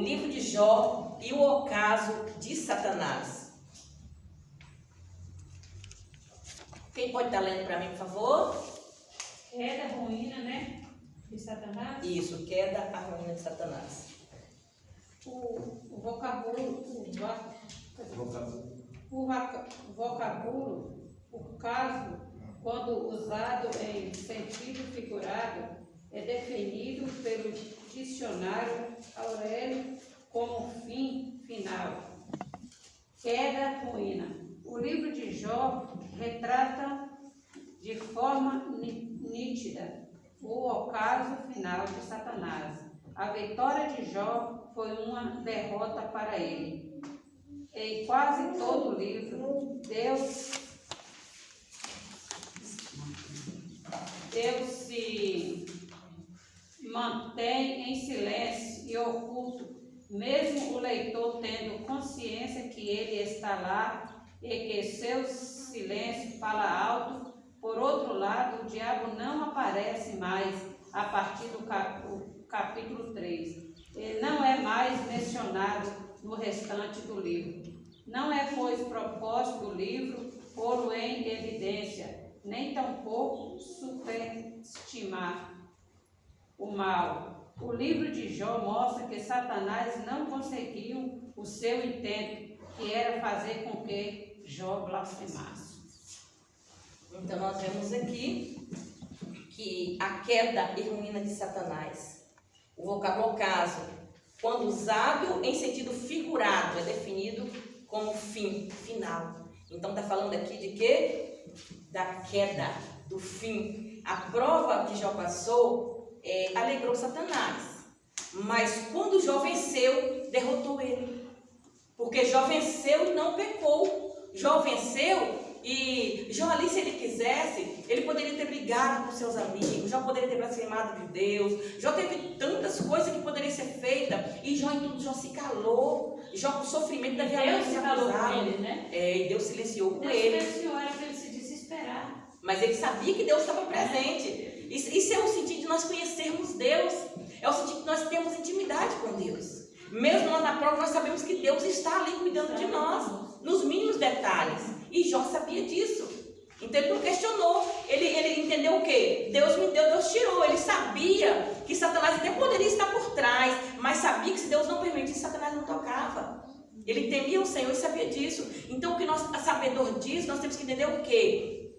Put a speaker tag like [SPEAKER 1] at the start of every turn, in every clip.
[SPEAKER 1] livro de Jó e o ocaso de Satanás. Quem pode estar lendo para mim, por favor?
[SPEAKER 2] Queda, ruína, né? De Satanás.
[SPEAKER 1] Isso, queda, a ruína de Satanás.
[SPEAKER 2] O vocábulo, o caso, quando usado em sentido figurado, é definido pelo dicionário Aurélio como fim final. Queda, ruína. O livro de Jó retrata de forma nítida o ocaso final de Satanás. A vitória de Jó foi uma derrota para ele. Em quase todo o livro, Deus se mantém em silêncio e oculto, mesmo o leitor tendo consciência que ele está lá e que seu silêncio fala alto. Por outro lado, o diabo não aparece mais a partir do capítulo 3. Ele não é mais mencionado no restante do livro. Não é, pois, propósito do livro pô-lo em evidência, nem tampouco superestimar o mal. O livro de Jó mostra que Satanás não conseguiu o seu intento, que era fazer com que Jó blasfemasse.
[SPEAKER 1] Então nós vemos aqui que a queda e ruína de Satanás, o vocábulo ocaso, quando usado em sentido figurado, é definido como fim, final. Então está falando aqui de quê? Da queda, do fim. A prova que Jó passou alegrou Satanás, mas quando Jó venceu, derrotou ele, porque Jó venceu e não pecou. Jó venceu. E Jó ali, se ele quisesse, ele poderia ter brigado com seus amigos, Jó poderia ter blasfemado de Deus, Jó teve tantas coisas que poderiam ser feitas, e Jó em tudo, Jó se calou. Jó com o sofrimento da violência
[SPEAKER 2] Deus calou com ele, né?
[SPEAKER 1] E Deus silenciou com
[SPEAKER 2] Deus
[SPEAKER 1] ele.
[SPEAKER 2] silenciou, era para ele se desesperar.
[SPEAKER 1] Mas ele sabia que Deus estava presente. Isso é o sentido de nós conhecermos Deus, é o sentido de nós termos intimidade com Deus. Mesmo lá na prova, nós sabemos que Deus está ali cuidando de nós, nos mínimos detalhes. E Jó sabia disso. Então ele não questionou. Ele entendeu o quê? Deus me deu, Deus tirou. Ele sabia que Satanás até poderia estar por trás, mas sabia que se Deus não permitisse, Satanás não tocava. Ele temia o Senhor e sabia disso. Então, o que nós, sabedor disso, nós temos que entender o quê?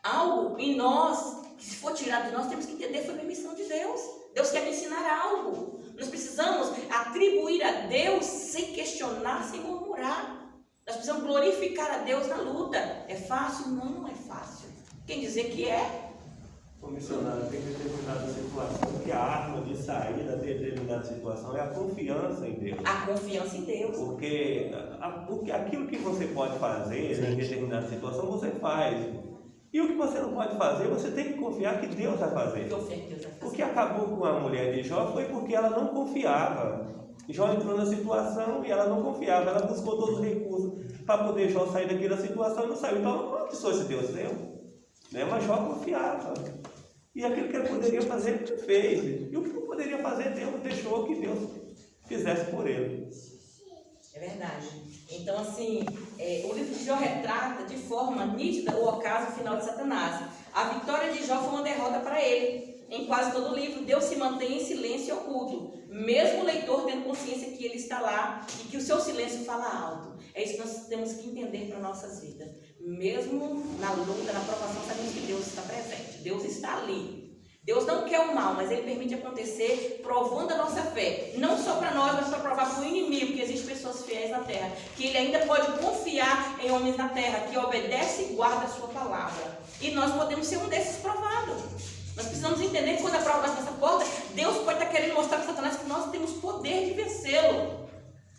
[SPEAKER 1] Algo em nós, que se for tirado de nós, temos que entender, foi permissão de Deus. Deus quer me ensinar algo. Nós precisamos atribuir a Deus sem questionar, sem murmurar. Nós precisamos glorificar a Deus na luta. É fácil? Não é fácil. Quem dizer que é?
[SPEAKER 3] O missionário tem determinada situação, que a arma de saída de determinada situação é a confiança em Deus.
[SPEAKER 1] A confiança em Deus.
[SPEAKER 3] Porque aquilo que você pode fazer em determinada situação, você faz. E o que você não pode fazer, você tem que confiar que Deus vai fazer. O que acabou com a mulher de Jó foi porque ela não confiava. Jó entrou na situação e ela não confiava, ela buscou todos os recursos para poder Jó sair daquela situação e não saiu. Então ela não abençoou esse Deus deu, né? Mas Jó confiava. E aquilo que ele poderia fazer, ele fez. E o que não poderia fazer, Deus deixou que Deus fizesse por ele.
[SPEAKER 1] É verdade. Então, assim, o livro de Jó retrata de forma nítida o ocaso final de Satanás. A vitória de Jó foi uma derrota para ele. Em quase todo o livro, Deus se mantém em silêncio e oculto, mesmo o leitor tendo consciência que ele está lá e que o seu silêncio fala alto. É isso que nós temos que entender para nossas vidas. Mesmo na luta, na provação, sabemos que Deus está presente, Deus está ali. Deus não quer o mal, mas Ele permite acontecer, provando a nossa fé. Não só para nós, mas para provar para o inimigo, que existem pessoas fiéis na terra, que ele ainda pode confiar em homens na terra, que obedece e guarda a sua palavra. E nós podemos ser um desses provados. Nós precisamos entender que quando a prova bate nessa porta, Deus pode estar querendo mostrar para Satanás que nós temos poder de vencê-lo.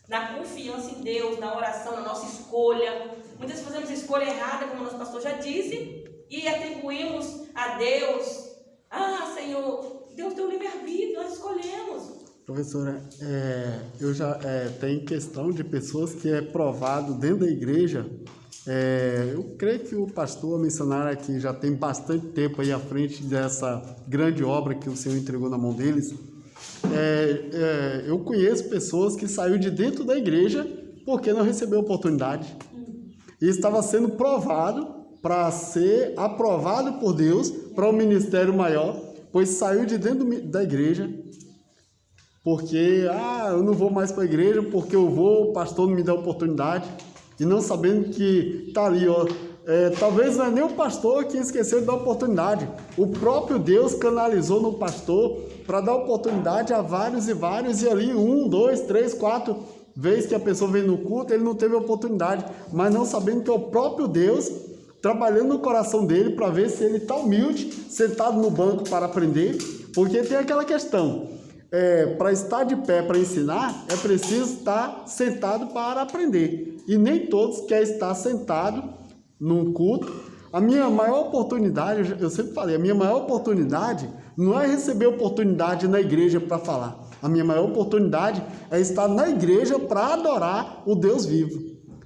[SPEAKER 1] Na confiança em Deus, na oração, na nossa escolha. Muitas vezes fazemos escolha errada, como o nosso pastor já disse, e atribuímos a Deus. Senhor, Deus deu livre-arbítrio, nós escolhemos.
[SPEAKER 4] Professora, eu já tenho questão de pessoas que é provado dentro da igreja. Eu creio que o pastor missionário aqui já tem bastante tempo aí à frente dessa grande obra que o Senhor entregou na mão deles. eu conheço pessoas que saíram de dentro da igreja porque não recebeu oportunidade. E estava sendo provado para ser aprovado por Deus para um ministério maior, pois saiu de dentro da igreja porque, eu não vou mais para a igreja porque o pastor não me dá oportunidade, e não sabendo que está ali, talvez não é nem o pastor que esqueceu de dar oportunidade, o próprio Deus canalizou no pastor para dar oportunidade a vários e vários, e ali 1, 2, 3, 4 vezes que a pessoa vem no culto, ele não teve oportunidade, mas não sabendo que é o próprio Deus trabalhando no coração dele para ver se ele está humilde, sentado no banco para aprender, porque tem aquela questão, para estar de pé para ensinar, é preciso estar sentado para aprender, e nem todos querem estar sentado num culto. A minha maior oportunidade, eu sempre falei, a minha maior oportunidade não é receber oportunidade na igreja para falar, a minha maior oportunidade é estar na igreja para adorar o Deus vivo,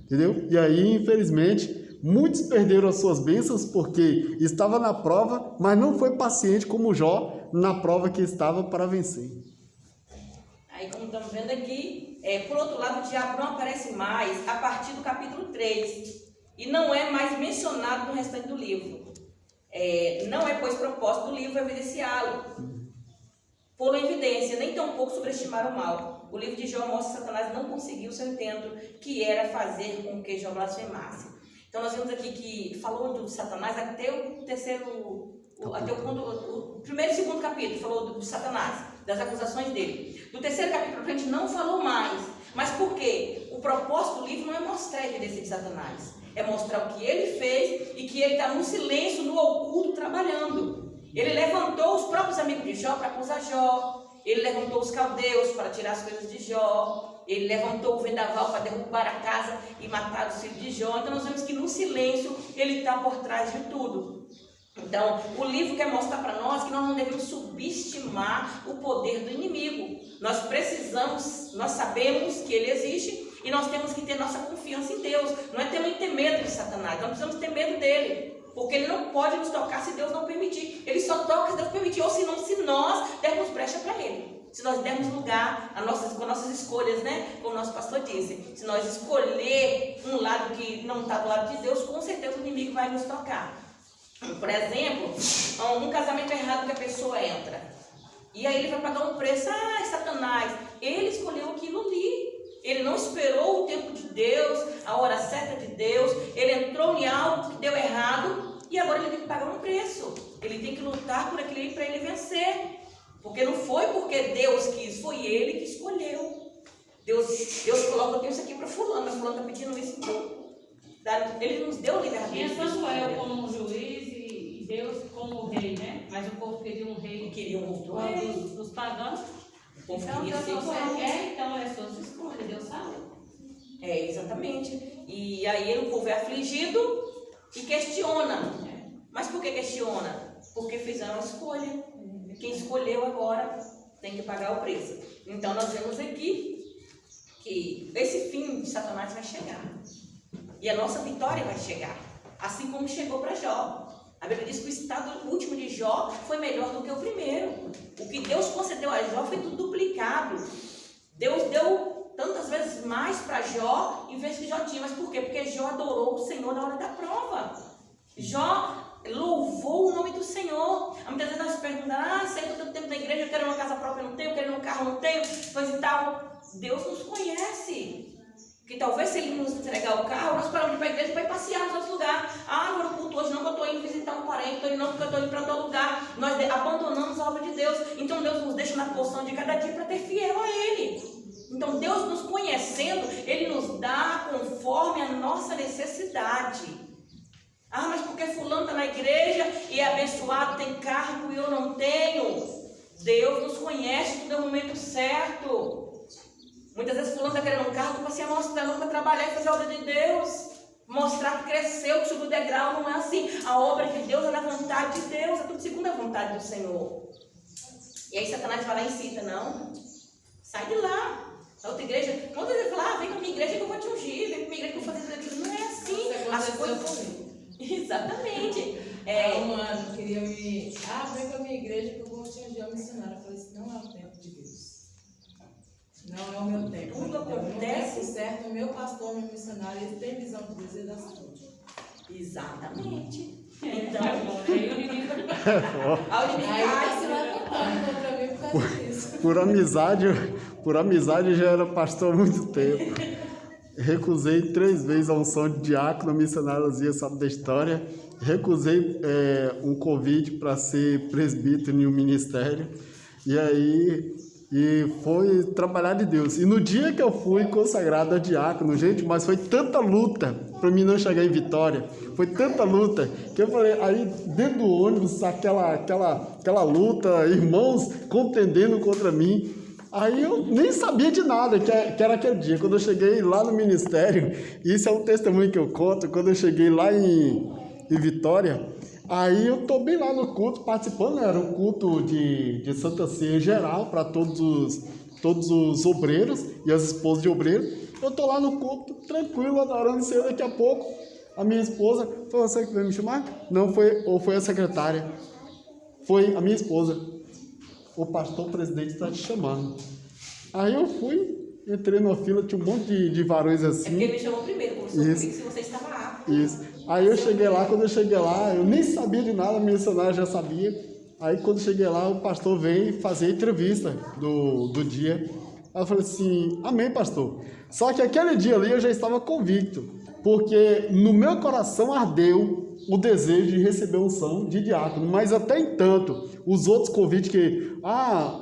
[SPEAKER 4] entendeu? E aí, infelizmente, muitos perderam as suas bênçãos porque estava na prova, mas não foi paciente como Jó na prova que estava para vencer.
[SPEAKER 1] Aí, como estamos vendo aqui, por outro lado, o diabo não aparece mais a partir do capítulo 3 e não é mais mencionado no restante do livro. Não é, pois, propósito do livro evidenciá-lo, pô-lo em evidência, nem tampouco subestimar o mal. O livro de Jó mostra que Satanás não conseguiu seu intento, que era fazer com que Jó blasfemasse. Então, nós vimos aqui que falou de Satanás até o primeiro e segundo capítulo, falou de Satanás, das acusações dele. Do terceiro capítulo, a gente não falou mais. Mas por quê? O propósito do livro não é mostrar a evidência de Satanás, é mostrar o que ele fez e que ele está no silêncio, no oculto, trabalhando. Ele levantou os próprios amigos de Jó para acusar Jó, ele levantou os caldeus para tirar as coisas de Jó, ele levantou o vendaval para derrubar a casa e matar os filhos de Jó. Então nós vemos que no silêncio ele está por trás de tudo. Então o livro quer mostrar para nós que nós não devemos subestimar o poder do inimigo. Nós sabemos que ele existe e nós temos que ter nossa confiança em Deus. Não é ter medo de Satanás, nós precisamos ter medo dele. Porque ele não pode nos tocar se Deus não permitir. Ele só toca se Deus permitir, ou se nós dermos brecha para ele. Se nós dermos lugar com nossas escolhas, né? Como o nosso pastor disse. Se nós escolher um lado que não está do lado de Deus, com certeza o inimigo vai nos tocar. Por exemplo, um casamento errado que a pessoa entra. E aí ele vai pagar um preço. Satanás. Ele escolheu aquilo ali. Ele não esperou o tempo de Deus, a hora certa de Deus. Ele entrou em algo que deu errado e agora ele tem que pagar um preço. Ele tem que lutar por aquilo para ele vencer. Porque não foi porque Deus quis, foi ele que escolheu. Deus coloca, eu tenho isso aqui para fulano, mas fulano está pedindo isso, então ele nos deu livre-arbítrio.
[SPEAKER 2] Tinha Samuel como juiz e Deus como rei, né? Mas o povo queria um rei,
[SPEAKER 1] queria um outro rei
[SPEAKER 2] dos pagãos. Então Deus você quer, então é suas escolhas, Deus sabe.
[SPEAKER 1] Exatamente. E aí o povo é afligido e questiona. Mas por que questiona? Porque fizeram a escolha. Quem escolheu agora tem que pagar o preço. Então nós vemos aqui que esse fim de Satanás vai chegar. E a nossa vitória vai chegar. Assim como chegou para Jó. A Bíblia diz que o estado último de Jó foi melhor do que o primeiro. O que Deus concedeu a Jó foi tudo duplicado. Deus deu tantas vezes mais para Jó em vez que Jó tinha. Mas por quê? Porque Jó adorou o Senhor na hora da prova. Jó louvou o nome do Senhor. Muitas vezes nós perguntamos, Senhor, eu estou tempo na igreja, eu quero uma casa própria, não tenho, eu quero um carro, não tenho, coisa e tal. Deus nos conhece. Que talvez se Ele nos entregar o carro, nós paramos de ir para a igreja para ir passear nos outros lugares. Vou no culto hoje não, porque eu estou indo visitar um parente, estou indo não, porque eu estou indo para outro lugar. Nós abandonamos a obra de Deus. Então Deus nos deixa na porção de cada dia para ter fiel a Ele. Então Deus nos conhecendo, Ele nos dá conforme a nossa necessidade. Mas porque fulano está na igreja e é abençoado, tem cargo e eu não tenho. Deus nos conhece, tudo é o momento certo. Muitas vezes fulano está querendo um cargo para se mostrar, não para trabalhar e fazer a obra de Deus. Mostrar que cresceu, que subiu o degrau, não é assim. A obra de Deus é na vontade de Deus, é tudo segundo a vontade do Senhor. E aí Satanás vai lá e incita, não, sai de lá. Na outra igreja, quando ele fala, vem com a minha igreja que eu vou te ungir, vem com a minha igreja que eu vou fazer aquilo. Não é assim. As coisas... Exatamente.
[SPEAKER 5] Mano, queria me... vem com a minha igreja que eu vou te ungir. missionária. Eu falei assim, não é o tempo de Deus. Não é o meu tempo.
[SPEAKER 1] Tudo
[SPEAKER 5] entendeu?
[SPEAKER 1] acontece.
[SPEAKER 5] No tempo certo, o meu pastor, meu missionário, ele tem visão de Deus e da saúde.
[SPEAKER 1] Exatamente. Então,
[SPEAKER 2] Tá bom, aí o menino
[SPEAKER 1] a
[SPEAKER 5] Aí ele está se
[SPEAKER 1] unidade.
[SPEAKER 5] levantando contra mim por causa disso.
[SPEAKER 4] Por amizade já era pastor há muito tempo. Recusei 3 vezes a unção de diácono, a missionária sabe da história. Recusei um convite para ser presbítero em um ministério. E foi trabalhar de Deus. E no dia que eu fui consagrado a diácono, gente, mas foi tanta luta para mim não chegar em Vitória. Foi tanta luta que eu falei, aí dentro do ônibus, aquela luta, irmãos contendendo contra mim. Aí eu nem sabia de nada que era aquele dia. Quando eu cheguei lá no ministério, isso é um testemunho que eu conto, quando eu cheguei lá em Vitória, aí eu estou bem lá no culto, participando, era um culto de Santa Ceia geral para todos os obreiros e as esposas de obreiros. Eu estou lá no culto, tranquilo, adorando Senhor. Daqui a pouco, a minha esposa, foi você que veio me chamar? Não, foi a secretária. Foi a minha esposa. O pastor presidente está te chamando. Aí eu fui, entrei numa fila, tinha um monte de varões assim.
[SPEAKER 1] É porque ele me chamou primeiro, conversou
[SPEAKER 4] Isso.
[SPEAKER 1] comigo se você estava apto.
[SPEAKER 4] Isso. Aí eu cheguei lá, quando eu cheguei lá, eu nem sabia de nada, a missionária já sabia. Aí quando eu cheguei lá, o pastor veio fazer a entrevista do dia. Aí eu falei assim, amém, pastor. Só que aquele dia ali eu já estava convicto, porque no meu coração ardeu o desejo de receber unção de diácono, mas até entanto, os outros convites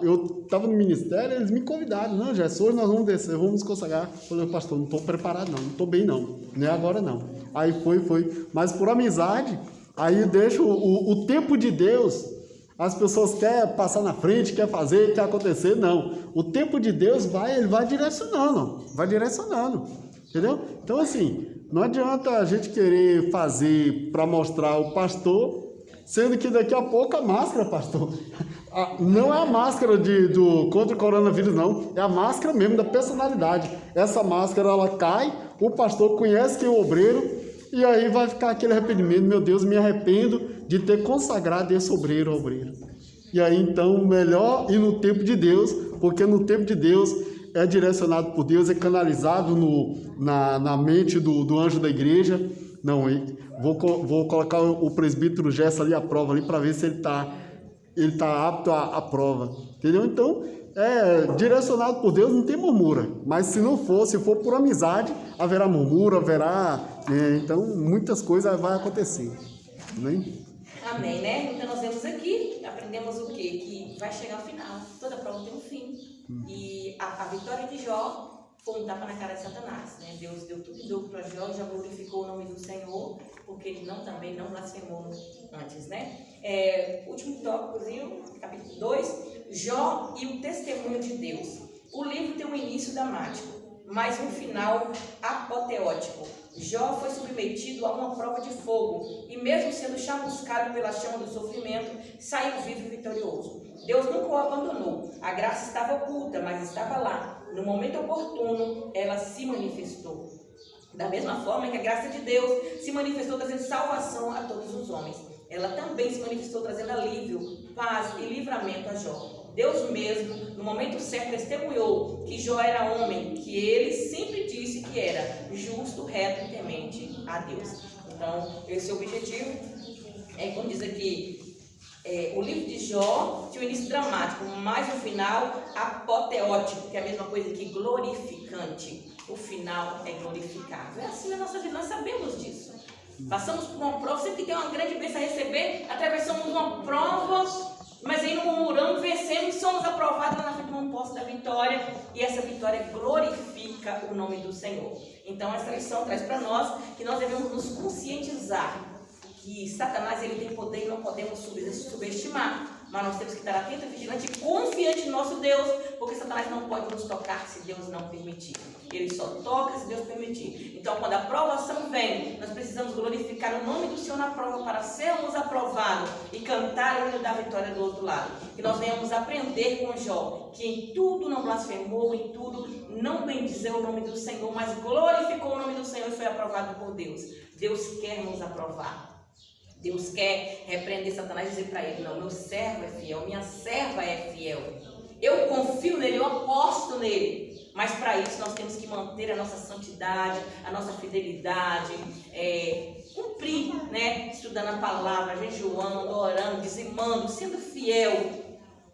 [SPEAKER 4] eu estava no ministério, eles me convidaram, não, Jéssica, hoje nós vamos descer, vamos nos consagrar. Eu falei, pastor, não estou preparado não estou bem não é agora não. Aí foi, mas por amizade, aí deixa o tempo de Deus, as pessoas querem passar na frente, quer fazer, quer acontecer, não. O tempo de Deus ele vai direcionando, entendeu? Então assim, não adianta a gente querer fazer para mostrar o pastor, sendo que daqui a pouco a máscara, pastor, não é a máscara contra o coronavírus, não. É a máscara mesmo da personalidade. Essa máscara, ela cai, o pastor conhece quem é o obreiro, e aí vai ficar aquele arrependimento. Meu Deus, me arrependo de ter consagrado esse obreiro ao obreiro. E aí, então, melhor ir no tempo de Deus, porque no tempo de Deus é direcionado por Deus, é canalizado na mente do anjo da igreja. Não, vou colocar o presbítero Gerson ali à prova ali para ver se ele tá apto à prova, entendeu? Então, direcionado por Deus, não tem murmura, mas se for por amizade, haverá murmura, então muitas coisas vai acontecer, né?
[SPEAKER 1] Amém, né? Então nós vemos aqui, aprendemos o quê? Que vai chegar ao final, toda prova tem um fim. E a vitória de Jó foi um tapa na cara de Satanás, né? Deus deu tudo em dobro para Jó, já glorificou o nome do Senhor, porque ele também não blasfemou antes, né? Último tópicozinho, capítulo 2, Jó e o testemunho de Deus. O livro tem um início dramático, mas um final apoteótico. Jó foi submetido a uma prova de fogo e mesmo sendo chamuscado pela chama do sofrimento, saiu vivo e vitorioso. Deus nunca o abandonou. A graça estava oculta, mas estava lá. No momento oportuno, ela se manifestou. Da mesma forma que a graça de Deus se manifestou trazendo salvação a todos os homens, ela também se manifestou trazendo alívio, paz e livramento a Jó. Deus mesmo, no momento certo, testemunhou que Jó era homem, que ele sempre disse que era justo, reto e temente a Deus. Então, esse é o objetivo. Como diz aqui, o livro de Jó tinha um início dramático, mas o final apoteótico, que é a mesma coisa que glorificante. O final é glorificável. É assim na nossa vida, nós sabemos disso. Passamos por uma prova, sempre tem uma grande bênção a receber, atravessamos uma prova, mas aí não murmuramos, vencemos, somos aprovados lá na frente de uma posse da vitória, e essa vitória glorifica o nome do Senhor. Então essa lição traz para nós que nós devemos nos conscientizar que Satanás ele tem poder e não podemos subestimar, mas nós temos que estar atentos, vigilantes e confiantes no nosso Deus, porque Satanás não pode nos tocar se Deus não permitir. Ele só toca se Deus permitir. Então, quando a provação vem, nós precisamos glorificar o nome do Senhor na prova para sermos aprovados e cantar o hino da vitória do outro lado. Que nós venhamos aprender com Jó, que em tudo não blasfemou, em tudo não bendizeu o nome do Senhor, mas glorificou o nome do Senhor e foi aprovado por Deus. Deus quer nos aprovar. Deus quer repreender Satanás e dizer para ele: não, meu servo é fiel, minha serva é fiel. Eu confio nele, eu aposto nele. Mas para isso nós temos que manter a nossa santidade, a nossa fidelidade, cumprir, né? Estudando a palavra, jejuando, orando, dizimando, sendo fiel.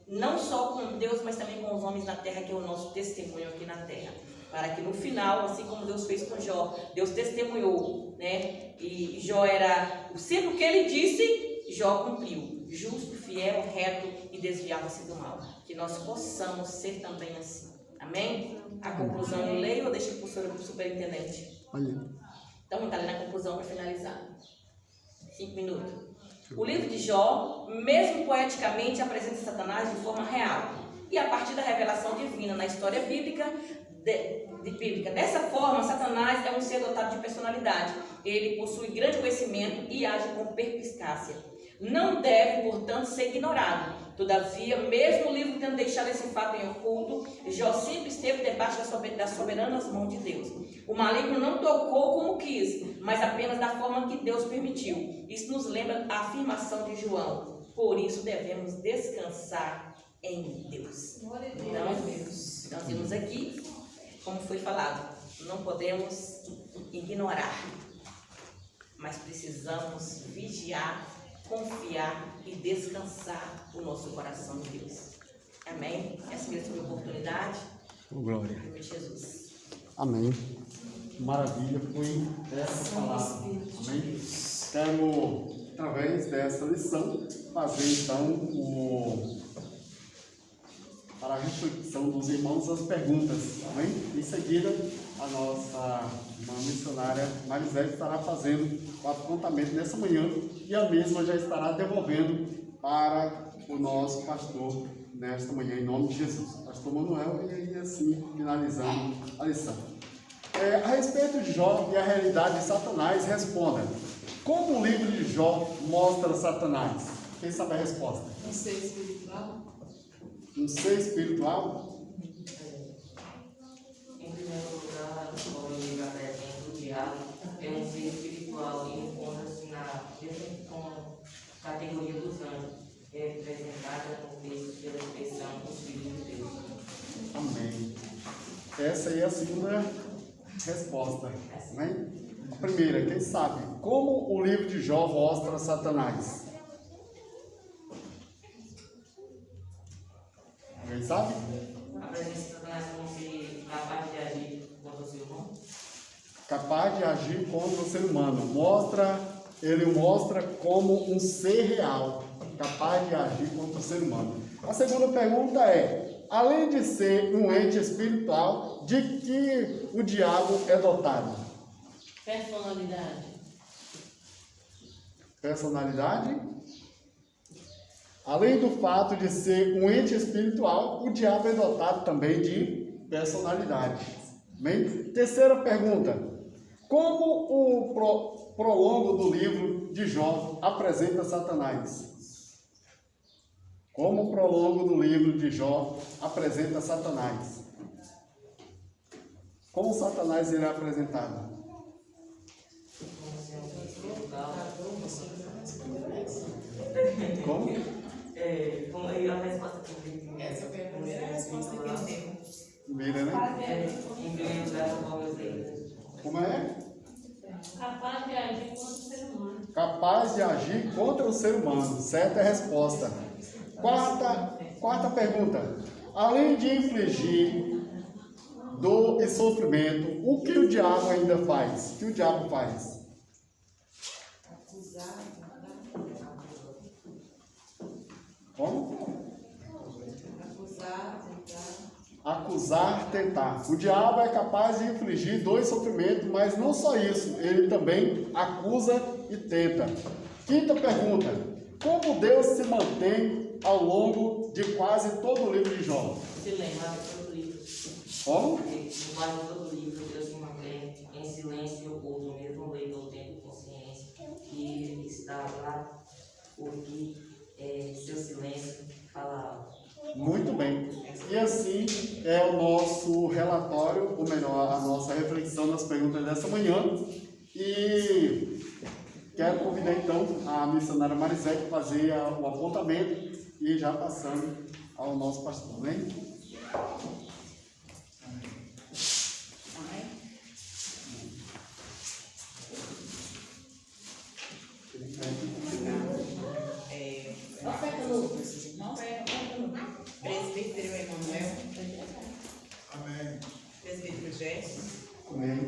[SPEAKER 1] Não só com Deus, mas também com os homens na terra, que é o nosso testemunho aqui na terra. Para que no final, assim como Deus fez com Jó, Deus testemunhou, né? E Jó era, sempre o que ele disse, Jó cumpriu. Justo, fiel, reto e desviava-se do mal. Que nós possamos ser também assim. Amém? A conclusão eu leio ou deixo para o superintendente? Então, vamos estar ali na conclusão para finalizar. 5 minutos. O livro de Jó, mesmo poeticamente, apresenta Satanás de forma real. E a partir da revelação divina na história bíblica, dessa forma, Satanás é um ser dotado de personalidade. Ele possui grande conhecimento e age com perspicácia. Não deve, portanto, ser ignorado. Todavia, mesmo o livro tendo deixado esse fato em oculto, Jó sempre esteve debaixo das soberanas mãos de Deus. O maligno não tocou como quis, mas apenas da forma que Deus permitiu. Isso nos lembra a afirmação de João: por isso devemos descansar em Deus. Então, nós temos aqui, como foi falado, não podemos ignorar, mas precisamos vigiar, confiar e descansar o nosso coração em Deus. Amém? Essa é a minha oportunidade.
[SPEAKER 4] Glória.
[SPEAKER 1] Em nome de Jesus.
[SPEAKER 4] Amém. Maravilha, foi essa palavra. Amém? Quero, através dessa lição, fazer então para a reflexão dos irmãos as perguntas. Amém? Em seguida, a nossa irmã missionária Marisete estará fazendo o apontamento nessa manhã e a mesma já estará devolvendo para o nosso pastor nesta manhã, em nome de Jesus. Pastor Manuel, e aí assim finalizando a lição. A respeito de Jó e a realidade de Satanás, responda: como o livro de Jó mostra Satanás? Quem sabe a resposta?
[SPEAKER 5] Um ser espiritual.
[SPEAKER 4] Um ser espiritual?
[SPEAKER 6] Em primeiro lugar, como o livro apresenta, o diabo é um ser espiritual e encontra-se na mesma categoria dos anjos, representada no texto pela expressão dos filhos de Deus.
[SPEAKER 4] Amém. Essa aí é a segunda resposta. Amém? A primeira, quem sabe? Como o livro de Jó mostra Satanás? Alguém sabe?
[SPEAKER 6] Apresenta Satanás como ser capaz de agir contra o ser humano.
[SPEAKER 4] Capaz de agir contra o ser humano. Ele mostra como um ser real, capaz de agir contra o ser humano. A segunda pergunta é: além de ser um ente espiritual, de que o diabo é dotado?
[SPEAKER 6] Personalidade.
[SPEAKER 4] Personalidade? Além do fato de ser um ente espiritual, o diabo é dotado também de personalidade. Bem? Terceira pergunta: como o prolongo do livro de Jó apresenta Satanás? Como o prolongo do livro de Jó apresenta Satanás? Como Satanás irá apresentado? Como?
[SPEAKER 6] Como a resposta que
[SPEAKER 5] Essa foi a primeira resposta que eu dei.
[SPEAKER 4] Primeira, né?
[SPEAKER 6] em primeiro lugar, como eu dei.
[SPEAKER 4] Como é?
[SPEAKER 2] Capaz de agir contra o ser humano.
[SPEAKER 4] Capaz de agir contra o ser humano. Certa é a resposta. Quarta pergunta. Além de infligir dor e sofrimento, o que o diabo ainda faz? O que o diabo faz? Como? Acusar, tentar. O diabo é capaz de infligir dor e sofrimento, mas não só isso, ele também acusa e tenta. Quinta pergunta: como Deus se mantém ao longo de quase todo o livro de Jó?
[SPEAKER 6] Silêncio, todo o livro.
[SPEAKER 4] Como?
[SPEAKER 6] Em quase todo o livro, Deus se mantém em silêncio e oculto, mesmo o leitor tendo consciência que ele está lá, porque seu silêncio fala alto.
[SPEAKER 4] Muito bem. E assim é o nosso relatório, ou melhor, a nossa reflexão nas perguntas dessa manhã. E Quero convidar então a missionária Marisete para fazer o apontamento e já passando ao nosso pastor, né?
[SPEAKER 5] Oferta no esses irmãos. Presbítero Emanuel.
[SPEAKER 7] Amém.
[SPEAKER 5] Presbítero Gerson.
[SPEAKER 4] Amém.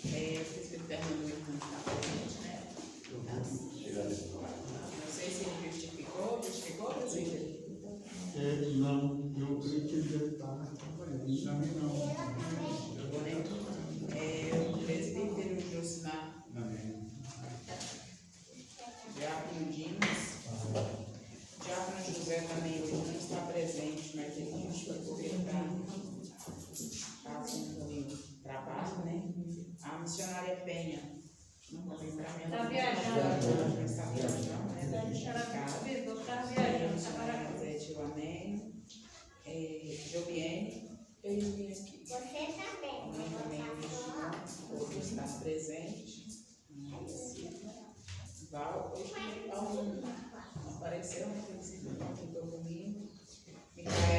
[SPEAKER 5] Presbítero Fernando Irmão está presente, né? Não sei se ele justificou, presbítero?
[SPEAKER 4] Não, eu creio que ele deve estar trabalhando.
[SPEAKER 7] Também não.
[SPEAKER 5] O presbítero Josimar.
[SPEAKER 7] Amém.
[SPEAKER 5] Diácono Dimas. Diácono José também hoje não está presente, mas ele justificou que ele está fazendo o trabalho, né? A missionária Penha. Não pode lembrar mesmo.
[SPEAKER 2] Está viajando.
[SPEAKER 5] Está viajando, né?
[SPEAKER 2] Está viajando,
[SPEAKER 5] Tá amém. Jobiene. Eu vim aqui.
[SPEAKER 8] Você também.
[SPEAKER 5] Amém também hoje está presente. Val, hoje não apareceu, né? Ele se ficou comigo. Micael